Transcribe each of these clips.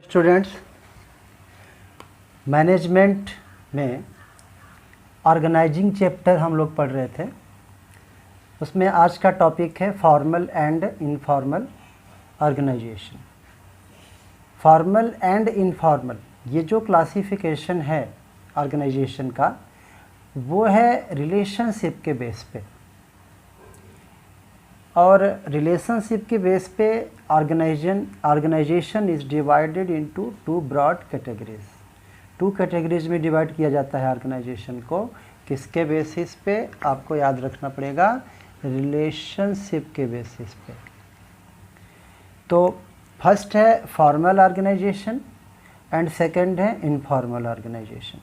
Students, management में organising chapter हम लोग पढ़ रहे थे। उसमें आज का टॉपिक है formal and informal organization. Formal and informal ये जो क्लासिफिकेशन है ऑर्गेनाइजेशन का, वो है रिलेशनशिप के बेस पे। और रिलेशनशिप के बेस पे organization is divided into two broad categories. Two categories में डिवाइड किया जाता है ऑर्गेनाइजेशन को। किसके बेसिस पे? आपको याद रखना पड़ेगा, रिलेशनशिप के बेसिस पे। तो फर्स्ट है फॉर्मल ऑर्गेनाइजेशन एंड सेकंड है इनफॉर्मल ऑर्गेनाइजेशन।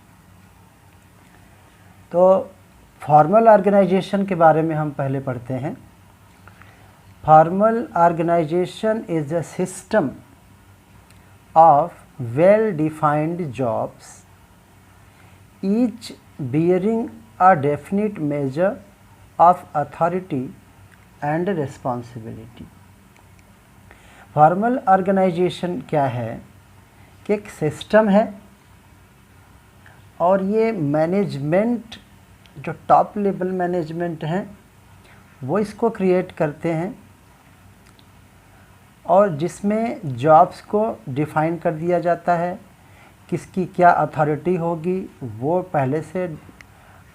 तो फॉर्मल ऑर्गेनाइजेशन के बारे में हम पहले पढ़ते हैं। Formal organization is a system of well-defined jobs, each bearing a definite measure of authority and responsibility. Formal organization क्या है कि एक सिस्टम है और ये मैनेजमेंट, जो टॉप लेवल मैनेजमेंट हैं, वो इसको क्रिएट करते हैं और जिसमें जॉब्स को डिफ़ाइन कर दिया जाता है। किसकी क्या अथॉरिटी होगी वो पहले से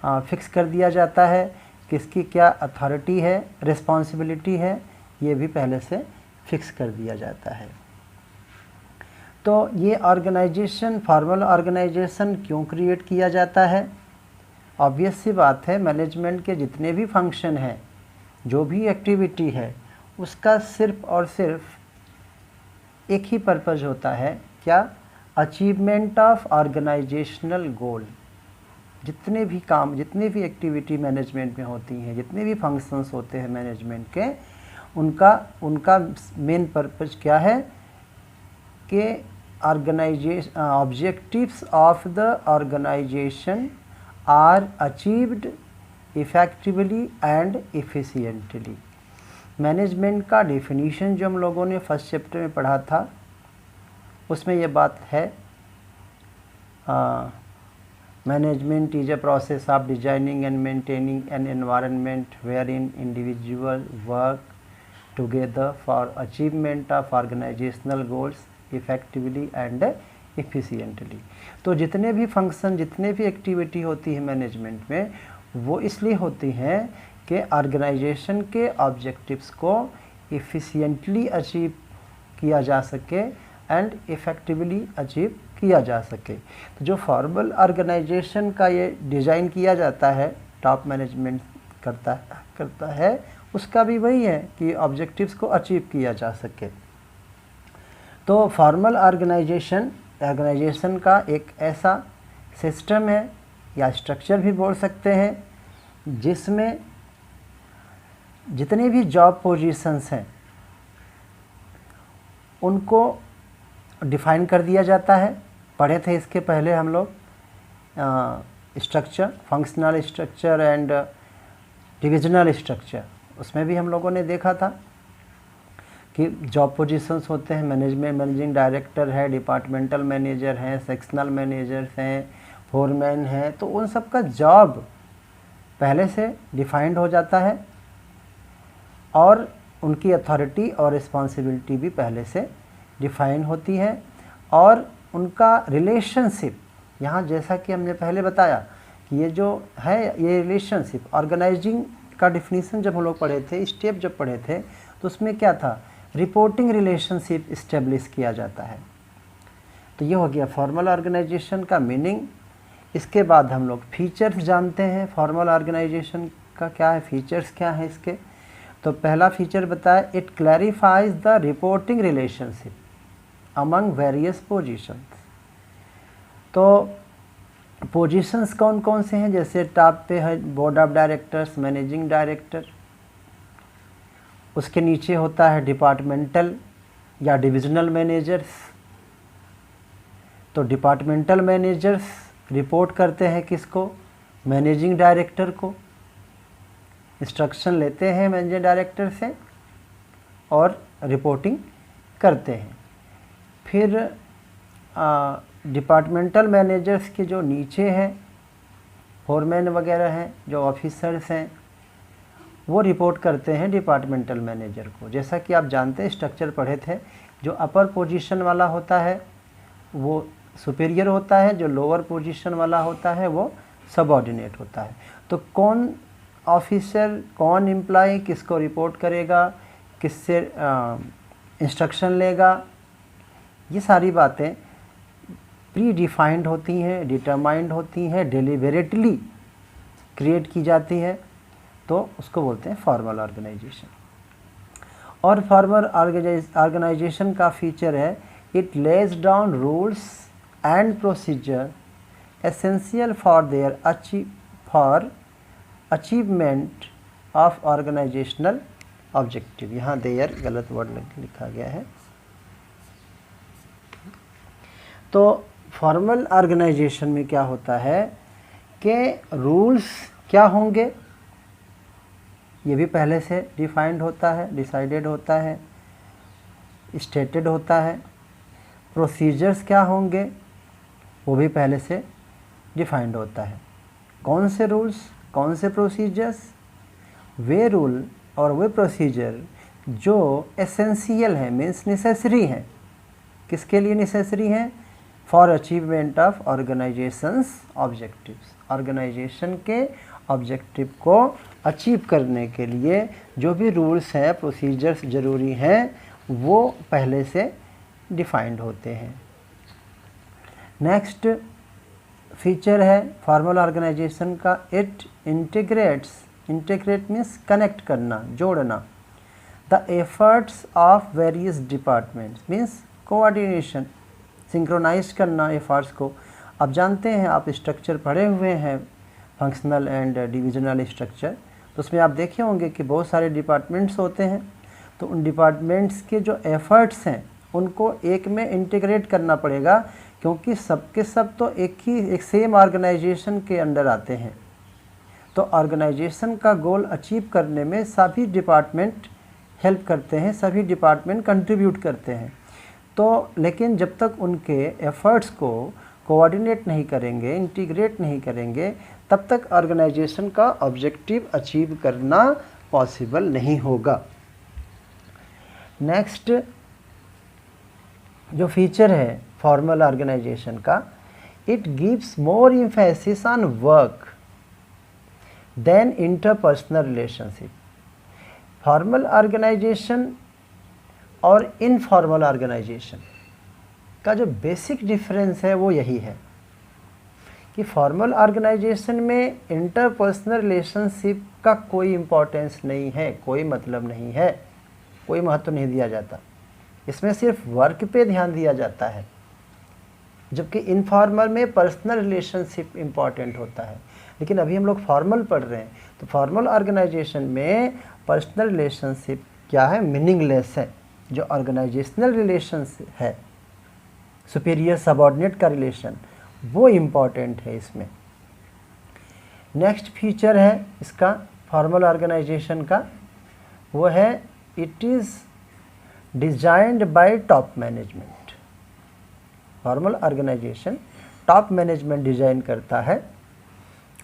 फिक्स कर दिया जाता है। किसकी क्या अथॉरिटी है, रिस्पॉन्सिबिलिटी है, ये भी पहले से फिक्स कर दिया जाता है। तो ये ऑर्गेनाइजेशन, फॉर्मल ऑर्गेनाइजेशन क्यों क्रिएट किया जाता है? ऑब्वियस सी बात है, मैनेजमेंट के जितने भी फंक्शन हैं, जो भी एक्टिविटी है, उसका सिर्फ और सिर्फ एक ही पर्पज़ होता है, क्या? अचीवमेंट ऑफ ऑर्गेनाइजेशनल गोल। जितने भी काम, जितने भी एक्टिविटी मैनेजमेंट में होती हैं, जितने भी फंक्शंस होते हैं मैनेजमेंट के, उनका मेन पर्पज़ क्या है कि objectives of the organization are achieved effectively and efficiently. Management का डेफिनीशन जो हम लोगों ने फर्स्ट चैप्टर में पढ़ा था, उसमें ये बात है, management is a process of designing and maintaining an environment wherein individual work together for achievement of organizational goals effectively and efficiently. तो जितने भी फंक्शन, जितने भी एक्टिविटी होती है मैनेजमेंट में, वो इसलिए होती हैं कि ऑर्गेनाइजेशन के ऑब्जेक्टिव्स को एफिशिएंटली अचीव किया जा सके एंड इफ़ेक्टिवली अचीव किया जा सके। तो जो फॉर्मल ऑर्गेनाइजेशन का ये डिज़ाइन किया जाता है, टॉप मैनेजमेंट करता है, उसका भी वही है कि ऑब्जेक्टिव्स को अचीव किया जा सके। तो फॉर्मल ऑर्गेनाइजेशन का एक ऐसा सिस्टम है या स्ट्रक्चर भी बोल सकते हैं, जिसमें जितने भी जॉब पोजीशंस हैं उनको डिफ़ाइन कर दिया जाता है। पढ़े थे इसके पहले हम लोग structure, functional structure and divisional structure. उसमें भी हम लोगों ने देखा था कि जॉब पोजीशंस होते हैं, मैनेजिंग डायरेक्टर है, डिपार्टमेंटल मैनेजर हैं, सेक्शनल मैनेजर्स हैं, फोरमैन हैं। तो उन सब का जॉब पहले से डिफाइंड हो जाता है और उनकी अथॉरिटी और रिस्पॉन्सिबिलिटी भी पहले से डिफाइन होती है। और उनका रिलेशनशिप, यहाँ जैसा कि हमने पहले बताया कि ये जो है, ये रिलेशनशिप, ऑर्गेनाइजिंग का डिफिनीसन जब हम लोग पढ़े थे, स्टेप जब पढ़े थे, तो उसमें क्या था? रिपोर्टिंग रिलेशनशिप इस्टेब्लिश किया जाता है। तो ये हो गया फॉर्मल ऑर्गेनाइजेशन का मीनिंग। इसके बाद हम लोग फीचर्स जानते हैं फॉर्मल ऑर्गेनाइजेशन का। क्या है फीचर्स, क्या है इसके? तो पहला फीचर बताया, it clarifies the reporting relationship among various positions. तो पोजीशंस कौन कौन से हैं? जैसे टॉप पे है board of directors, managing director. उसके नीचे होता है डिपार्टमेंटल या डिविजनल मैनेजर्स। तो डिपार्टमेंटल मैनेजर्स रिपोर्ट करते हैं किसको? मैनेजिंग डायरेक्टर को। इंस्ट्रक्शन लेते हैं मैनेजिंग डायरेक्टर से और रिपोर्टिंग करते हैं। फिर डिपार्टमेंटल मैनेजर्स के जो नीचे हैं, फोरमैन वगैरह हैं, जो ऑफिसर्स हैं, वो रिपोर्ट करते हैं डिपार्टमेंटल मैनेजर को। जैसा कि आप जानते हैं, स्ट्रक्चर पढ़े थे, जो अपर पोजीशन वाला होता है वो सुपीरियर होता है, जो लोअर पोजीशन वाला होता है वो सबऑर्डिनेट होता है। तो कौन ऑफिसर, कौन एम्प्लॉय किसको रिपोर्ट करेगा, किससे इंस्ट्रक्शन लेगा, ये सारी बातें प्री डिफाइंड होती हैं, डिटरमाइंड होती हैं, डेलिबरेटली क्रिएट की जाती है, तो उसको बोलते हैं फॉर्मल ऑर्गेनाइजेशन। और फॉर्मल ऑर्गेनाइजेशन का फीचर है, it lays down rules and procedure essential for their achievement of organizational objective. यहाँ देयर गलत वर्ड लिखा गया है। तो फॉर्मल ऑर्गेनाइजेशन में क्या होता है कि रूल्स क्या होंगे ये भी पहले से डिफाइंड होता है, डिसाइडेड होता है, स्टेटेड होता है। प्रोसीजर्स क्या होंगे वो भी पहले से डिफाइंड होता है। कौन से रूल्स, कौन से प्रोसीजर्स? वे रूल और वे प्रोसीजर जो एसेंशियल हैं, मीन्स नेसेसरी हैं। किसके लिए नेसेसरी हैं? For achievement of organization's objectives. Organization के ऑब्जेक्टिव को अचीव करने के लिए जो भी रूल्स हैं, प्रोसीजर्स ज़रूरी हैं, वो पहले से डिफाइंड होते हैं। नेक्स्ट फीचर है फॉर्मल ऑर्गेनाइजेशन का, इट इंटीग्रेट मीन्स कनेक्ट करना, जोड़ना, the efforts of various departments means coordination, synchronize करना एफर्ट्स को। अब जानते हैं, आप स्ट्रक्चर पढ़े हुए हैं, फंक्शनल एंड डिविजनल स्ट्रक्चर, तो उसमें आप देखे होंगे कि बहुत सारे डिपार्टमेंट्स होते हैं। तो उन डिपार्टमेंट्स के जो एफर्ट्स हैं उनको एक में इंटीग्रेट करना पड़ेगा, क्योंकि सबके सब तो एक सेम ऑर्गेनाइजेशन के अंडर आते हैं। तो ऑर्गेनाइजेशन का गोल अचीव करने में सभी डिपार्टमेंट हेल्प करते हैं, सभी डिपार्टमेंट कंट्रीब्यूट करते हैं। तो लेकिन जब तक उनके एफर्ट्स को कोऑर्डिनेट नहीं करेंगे, इंटीग्रेट नहीं करेंगे, तब तक ऑर्गेनाइजेशन का ऑब्जेक्टिव अचीव करना पॉसिबल नहीं होगा। नेक्स्ट जो फीचर है फॉर्मल ऑर्गेनाइजेशन का, it gives more emphasis on work than interpersonal relationship. Formal organization और इनफॉर्मल ऑर्गेनाइजेशन का जो बेसिक डिफरेंस है वो यही है कि फॉर्मल ऑर्गेनाइजेशन में इंटरपर्सनल रिलेशनशिप का कोई इम्पोर्टेंस नहीं है, कोई मतलब नहीं है, कोई महत्व नहीं दिया जाता। इसमें सिर्फ वर्क पे ध्यान दिया जाता है, जबकि इनफॉर्मल में पर्सनल रिलेशनशिप इम्पॉर्टेंट होता है। लेकिन अभी हम लोग फॉर्मल पढ़ रहे हैं, तो फॉर्मल ऑर्गेनाइजेशन में पर्सनल रिलेशनशिप क्या है? मीनिंगलेस है। जो ऑर्गेनाइजेशनल रिलेशंस है, सुपीरियर सबऑर्डिनेट का रिलेशन, वो इम्पॉर्टेंट है इसमें। नेक्स्ट फीचर है इसका फॉर्मल ऑर्गेनाइजेशन का, वो है it is designed by top management. Formal organization top management design करता है।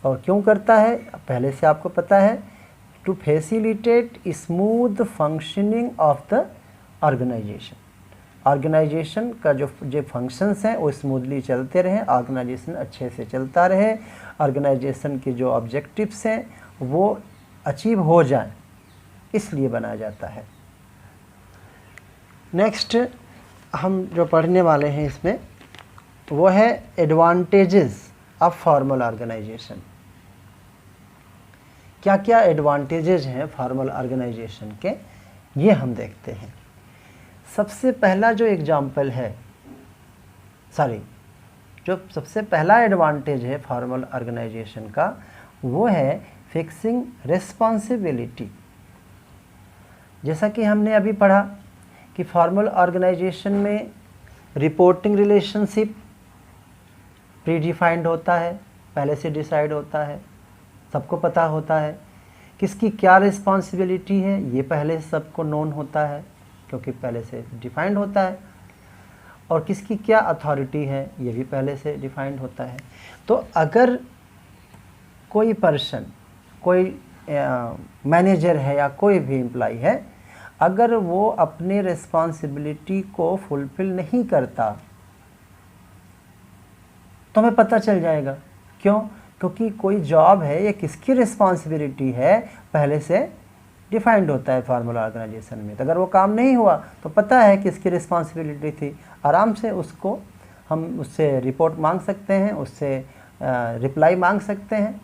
और क्यों करता है? पहले से आपको पता है, to facilitate smooth functioning of the organization. Organization का जो फंक्शंस हैं वो स्मूथली चलते रहें, ऑर्गेनाइजेशन अच्छे से चलता रहे, ऑर्गेनाइजेशन के जो ऑब्जेक्टिव्स हैं वो अचीव हो जाएं, इसलिए बनाया जाता है। नेक्स्ट हम जो पढ़ने वाले हैं इसमें वो है एडवांटेजेस ऑफ फॉर्मल ऑर्गेनाइजेशन। क्या क्या एडवांटेजेस हैं फॉर्मल ऑर्गेनाइजेशन के, ये हम देखते हैं। सबसे पहला जो एग्जाम्पल है, जो सबसे पहला एडवांटेज है फॉर्मल ऑर्गेनाइजेशन का, वो है फिक्सिंग रिस्पॉन्सिबिलिटी। जैसा कि हमने अभी पढ़ा कि फॉर्मल ऑर्गेनाइजेशन में रिपोर्टिंग रिलेशनशिप प्रीडिफाइंड होता है, पहले से डिसाइड होता है, सबको पता होता है किसकी क्या रिस्पॉन्सिबिलिटी है, ये पहले सबको नोन होता है क्योंकि पहले से डिफाइंड होता है। और किसकी क्या अथॉरिटी है ये भी पहले से डिफाइंड होता है। तो अगर कोई पर्सन, कोई मैनेजर है या कोई भी एम्प्लॉय है, अगर वो अपनी रिस्पॉन्सिबिलिटी को फुलफिल नहीं करता तो हमें पता चल जाएगा। क्यों? क्योंकि कोई जॉब है ये किसकी रिस्पॉन्सिबिलिटी है पहले से डिफाइंड होता है फॉर्मल ऑर्गेनाइजेशन में। तो अगर वो काम नहीं हुआ तो पता है किसकी रिस्पॉन्सिबिलिटी थी, आराम से उसको हम उससे रिपोर्ट मांग सकते हैं, उससे रिप्लाई मांग सकते हैं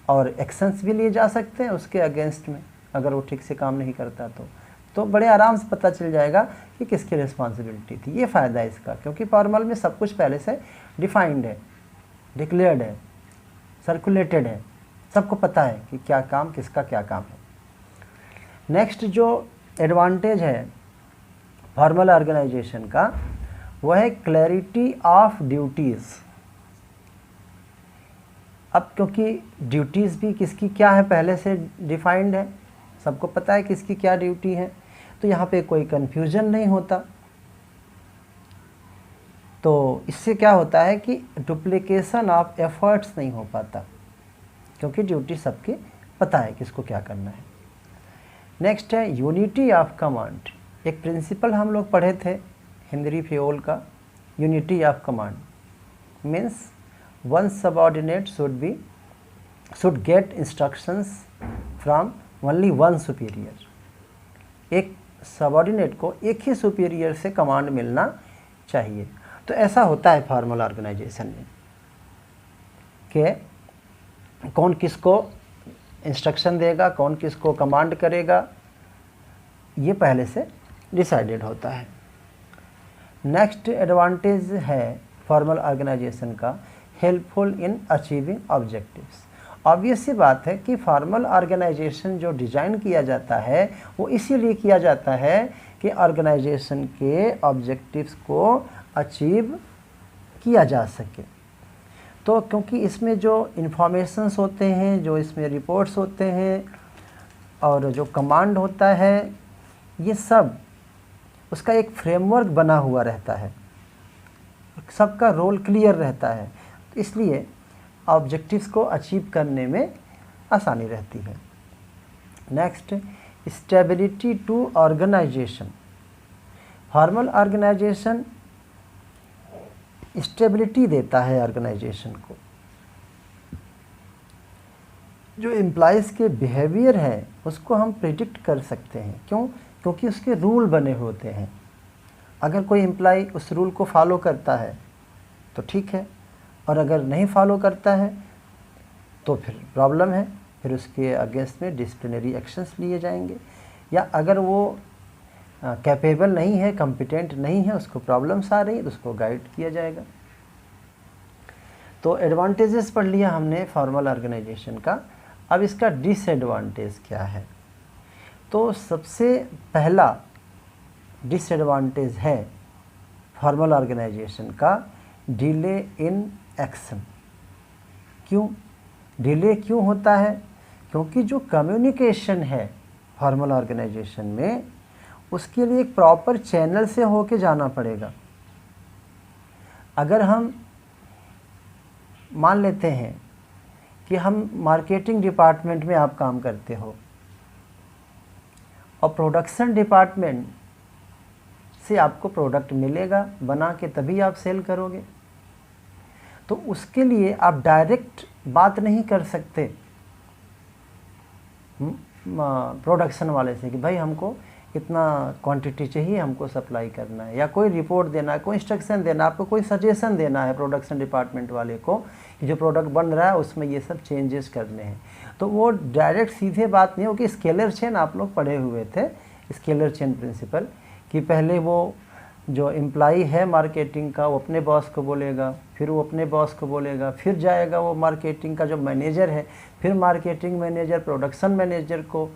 और एक्शंस भी लिए जा सकते हैं उसके अगेंस्ट में अगर वो ठीक से काम नहीं करता तो बड़े आराम से पता चल जाएगा कि किसकी रिस्पॉन्सिबिलिटी थी। ये फ़ायदा है इसका, क्योंकि फॉर्मल में सब कुछ पहले से डिफाइंड है, डिक्लेयर्ड है, सर्कुलेटेड है, सबको पता है कि क्या काम किसका क्या काम है। नेक्स्ट जो एडवांटेज है फॉर्मल ऑर्गेनाइजेशन का वो है क्लैरिटी ऑफ ड्यूटीज़। अब क्योंकि ड्यूटीज़ भी किसकी क्या है पहले से डिफाइंड है, सबको पता है किसकी क्या ड्यूटी है, तो यहाँ पे कोई कन्फ्यूजन नहीं होता। तो इससे क्या होता है कि डुप्लीकेशन ऑफ एफर्ट्स नहीं हो पाता, क्योंकि ड्यूटी सबकी पता है किसको क्या करना है। नेक्स्ट है यूनिटी ऑफ कमांड। एक प्रिंसिपल हम लोग पढ़े थे हेनरी फेयोल का, unity of command means one subordinate should get instructions from only one superior. एक सबऑर्डिनेट को एक ही सुपीरियर से कमांड मिलना चाहिए। तो ऐसा होता है फॉर्मल ऑर्गेनाइजेशन में कि कौन किसको इंस्ट्रक्शन देगा, कौन किसको कमांड करेगा, ये पहले से डिसाइडेड होता है। नेक्स्ट एडवांटेज है फॉर्मल ऑर्गेनाइजेशन का helpful in achieving objectives. Obvious सी बात है कि फॉर्मल ऑर्गेनाइजेशन जो डिज़ाइन किया जाता है वो इसीलिए किया जाता है कि ऑर्गेनाइजेशन के ऑब्जेक्टिव्स को अचीव किया जा सके। तो क्योंकि इसमें जो इन्फॉर्मेशंस होते हैं, जो इसमें रिपोर्ट्स होते हैं और जो कमांड होता है, ये सब उसका एक फ्रेमवर्क बना हुआ रहता है, सबका रोल क्लियर रहता है, तो इसलिए ऑब्जेक्टिव्स को अचीव करने में आसानी रहती है। Next stability to organization. Formal organization stability देता है ऑर्गेनाइजेशन को। जो एम्प्लॉयज़ के बिहेवियर है उसको हम प्रिडिक्ट कर सकते हैं। क्यों? क्योंकि उसके रूल बने होते हैं। अगर कोई एम्प्लॉय उस रूल को फॉलो करता है तो ठीक है, और अगर नहीं फॉलो करता है तो फिर प्रॉब्लम है, फिर उसके अगेंस्ट में डिसिप्लिनरी एक्शंस लिए जाएंगे। या अगर वो कैपेबल नहीं है, कॉम्पिटेंट नहीं है, उसको प्रॉब्लम्स आ रही है तो उसको गाइड किया जाएगा। तो एडवांटेजेस पढ़ लिया हमने फॉर्मल ऑर्गेनाइजेशन का। अब इसका डिसएडवांटेज क्या है? तो सबसे पहला डिसएडवांटेज है फॉर्मल ऑर्गेनाइजेशन का डिले इन एक्शन। क्यों डिले क्यों होता है? क्योंकि जो कम्युनिकेशन है फॉर्मल ऑर्गेनाइजेशन में उसके लिए एक प्रॉपर चैनल से होके जाना पड़ेगा। अगर हम मान लेते हैं कि हम मार्केटिंग डिपार्टमेंट में आप काम करते हो और प्रोडक्शन डिपार्टमेंट से आपको प्रोडक्ट मिलेगा बना के, तभी आप सेल करोगे, तो उसके लिए आप डायरेक्ट बात नहीं कर सकते प्रोडक्शन वाले से कि भाई हमको इतना क्वांटिटी चाहिए, हमको सप्लाई करना है, या कोई रिपोर्ट देना है, कोई इंस्ट्रक्शन देना, आपको कोई सजेशन देना है प्रोडक्शन डिपार्टमेंट वाले को कि जो प्रोडक्ट बन रहा है उसमें ये सब चेंजेस करने हैं। तो वो डायरेक्ट सीधे बात नहीं होगी। स्केलर चेन आप लोग पढ़े हुए थे, स्केलर चेन प्रिंसिपल, कि पहले वो जो एम्प्लॉई है मार्केटिंग का वो अपने बॉस को बोलेगा, फिर वो अपने बॉस को बोलेगा, फिर जाएगा वो मार्केटिंग का जो मैनेजर है, फिर मार्केटिंग मैनेजर प्रोडक्शन मैनेजर को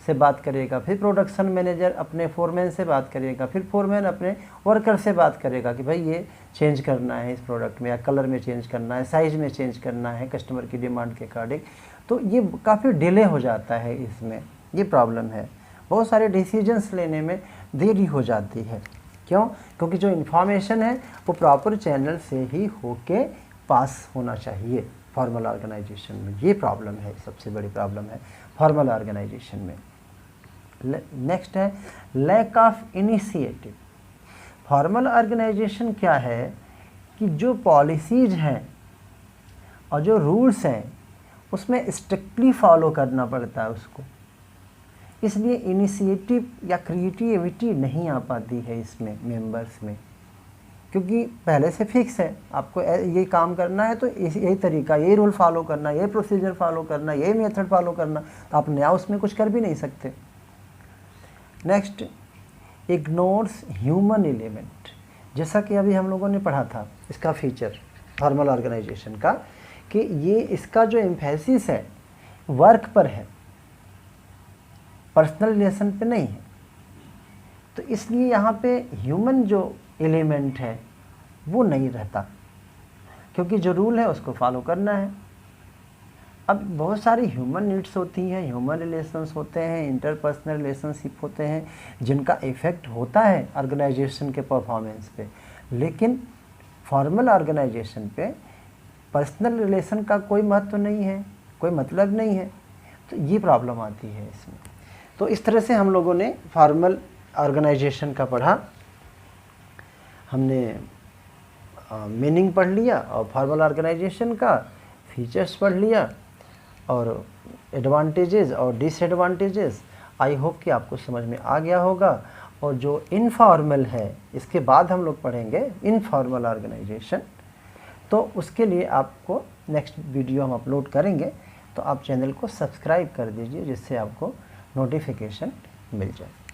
से बात करेगा, फिर प्रोडक्शन मैनेजर अपने फोरमैन से बात करेगा, फिर फोरमैन अपने वर्कर से बात करेगा कि भाई ये चेंज करना है इस प्रोडक्ट में, या कलर में चेंज करना है, साइज़ में चेंज करना है कस्टमर की डिमांड के अकॉर्डिंग। तो ये काफ़ी डिले हो जाता है, इसमें ये प्रॉब्लम है, बहुत सारे डिसीजंस लेने में देरी हो जाती है। क्यों? क्योंकि जो इन्फॉर्मेशन है वो प्रॉपर चैनल से ही होके पास होना चाहिए फॉर्मल ऑर्गेनाइजेशन में। ये प्रॉब्लम है, सबसे बड़ी प्रॉब्लम है फॉर्मल ऑर्गेनाइजेशन में। नेक्स्ट है lack of initiative. Formal organization क्या है कि जो पॉलिसीज हैं और जो रूल्स हैं उसमें स्ट्रिक्टली फॉलो करना पड़ता है उसको, इसलिए इनिशिएटिव या क्रिएटिविटी नहीं आ पाती है इसमें मेंबर्स में, क्योंकि पहले से फिक्स है आपको ये काम करना है तो यही तरीका, यही रूल फॉलो करना, यही प्रोसीजर फॉलो करना, यही मेथड फॉलो करना, तो आप नया उसमें कुछ कर भी नहीं सकते। Next, ignores human element. जैसा कि अभी हम लोगों ने पढ़ा था इसका फीचर फॉर्मल ऑर्गेनाइजेशन का, कि ये इसका जो एम्फेसिस है वर्क पर है, पर्सनल रिलेशन पे नहीं है, तो इसलिए यहाँ पे ह्यूमन जो एलिमेंट है वो नहीं रहता, क्योंकि जो रूल है उसको फॉलो करना है। अब बहुत सारी ह्यूमन नीड्स होती हैं, ह्यूमन रिलेशंस होते हैं, इंटरपर्सनल रिलेशनशिप होते हैं जिनका इफ़ेक्ट होता है ऑर्गेनाइजेशन के परफॉर्मेंस पे, लेकिन फॉर्मल ऑर्गेनाइजेशन पे पर्सनल रिलेशन का कोई महत्व नहीं है, कोई मतलब नहीं है, तो ये प्रॉब्लम आती है इसमें। तो इस तरह से हम लोगों ने फॉर्मल ऑर्गेनाइजेशन का पढ़ा, हमने मीनिंग पढ़ लिया और फॉर्मल ऑर्गेनाइजेशन का फीचर्स पढ़ लिया और एडवांटेजेस और डिसएडवांटेजेस। आई होप कि आपको समझ में आ गया होगा। और जो इनफॉर्मल है इसके बाद हम लोग पढ़ेंगे इनफॉर्मल ऑर्गेनाइजेशन, तो उसके लिए आपको नेक्स्ट वीडियो हम अपलोड करेंगे, तो आप चैनल को सब्सक्राइब कर दीजिए जिससे आपको नोटिफिकेशन मिल जाए।